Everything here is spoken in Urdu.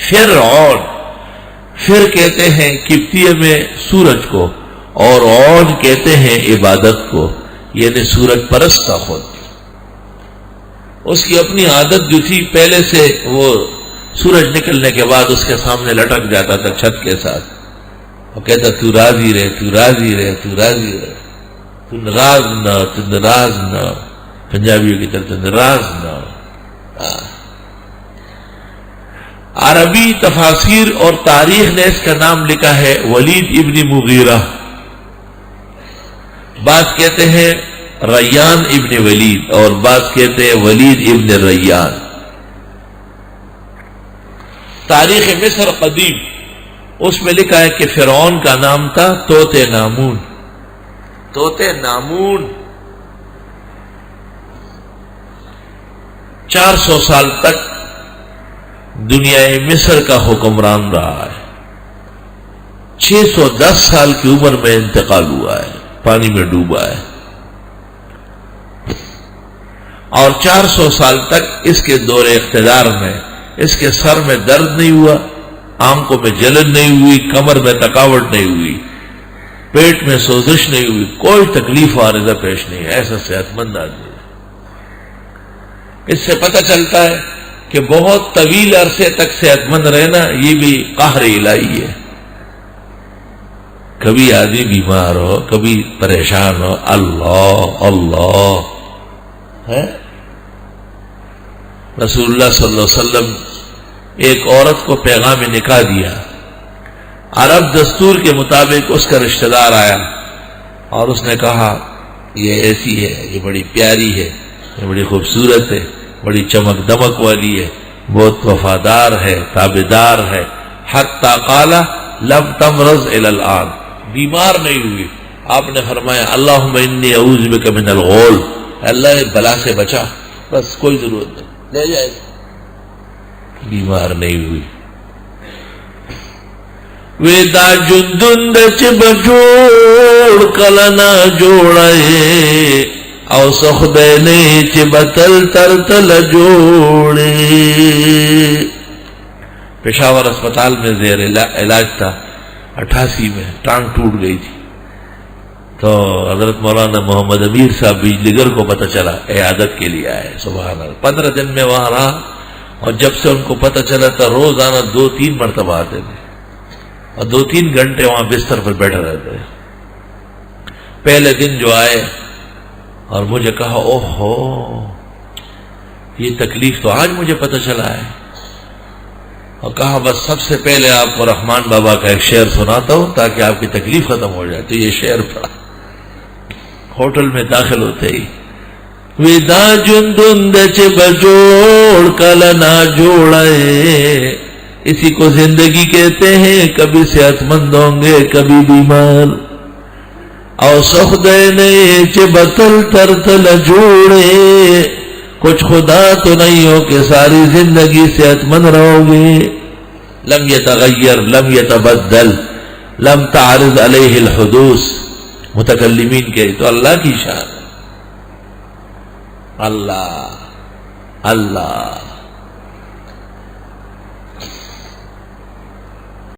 فرعون، فر کہتے ہیں قبطیہ میں سورج کو، اور عون کہتے ہیں عبادت کو، یعنی سورج پرست تھا خود. اس کی اپنی عادت جو تھی پہلے سے، وہ سورج نکلنے کے بعد اس کے سامنے لٹک جاتا تھا چھت کے ساتھ، اور کہتا تو راضی رہے، تو راضی رہے، تو راضی رہے، تو ناراض نہ، تو ناراض نہ، پنجابیوں کی طرف ناراض نہ. عربی تفاسیر اور تاریخ نے اس کا نام لکھا ہے ولید ابن مغیرہ، بعض کہتے ہیں ریان ابن ولید، اور بعض کہتے ہیں ولید ابن ریان. تاریخ مصر قدیم اس میں لکھا ہے کہ فرعون کا نام تھا توت نامون. توت نامون 400 سال تک دنیا مصر کا حکمران رہا ہے. 610 سال کی عمر میں انتقال ہوا ہے، پانی میں ڈوبا ہے، اور 400 سال تک اس کے دور اقتدار میں اس کے سر میں درد نہیں ہوا، آنکھوں میں جلن نہیں ہوئی، کمر میں تھکاوٹ نہیں ہوئی، پیٹ میں سوزش نہیں ہوئی، کوئی تکلیف عارضہ پیش نہیں. ایسا صحت مند آدمی. اس سے پتہ چلتا ہے کہ بہت طویل عرصے تک صحت مند رہنا یہ بھی قہر الہی ہے. کبھی آدمی بیمار ہو، کبھی پریشان ہو، اللہ اللہ ہے. رسول اللہ صلی اللہ علیہ وسلم ایک عورت کو پیغام نکاح دیا. عرب دستور کے مطابق اس کا رشتہ دار آیا اور اس نے کہا یہ ایسی ہے، یہ بڑی پیاری ہے، یہ بڑی خوبصورت ہے، بڑی چمک دمک والی ہے، بہت وفادار ہے، تابعدار ہے. حتی قال لم تمرض الی الان، بیمار نہیں ہوئی. آپ نے فرمایا اللہم انی اعوذ بک من الغول، اللہ بلا سے بچا، بس کوئی ضرورت نہیں، لے جائے. بیمار نہیں ہوئی. ویدا جندند چ بجوڑ کلنا جوڑے، او سخدینے چ بتل ترتل جوڑے. پشاور اسپتال میں زیر علاج تھا، 88 میں ٹانگ ٹوٹ گئی تھی. تو حضرت مولانا محمد امیر صاحب بجلی گر کو پتہ چلا، عیادت کے لیے آئے. سبحان اللہ. 15 دن میں وہاں رہا، اور جب سے ان کو پتہ چلا تھا روزانہ 2-3 مرتبہ آتے تھے، اور 2-3 گھنٹے وہاں بستر پر بیٹھے رہتے. پہلے دن جو آئے اور مجھے کہا اوہو یہ تکلیف تو آج مجھے پتہ چلا ہے، اور کہا بس سب سے پہلے آپ کو رحمان بابا کا ایک شعر سناتا ہوں تاکہ آپ کی تکلیف ختم ہو جائے. تو یہ شعر پڑھا ہوٹل میں داخل ہوتے ہی. ودا جندند چ بجوڑ کلنا جوڑے، اسی کو زندگی کہتے ہیں، کبھی صحت مند ہوں گے کبھی بیمار. او سخدینے چ بتل ترتل جوڑے، کچھ خدا تو نہیں ہو کہ ساری زندگی صحت مند رہو گے. لم یتغیر لم یتبدل لم تعرض علیہ الحدوث. متکلمین کے تو اللہ کی شان. اللہ اللہ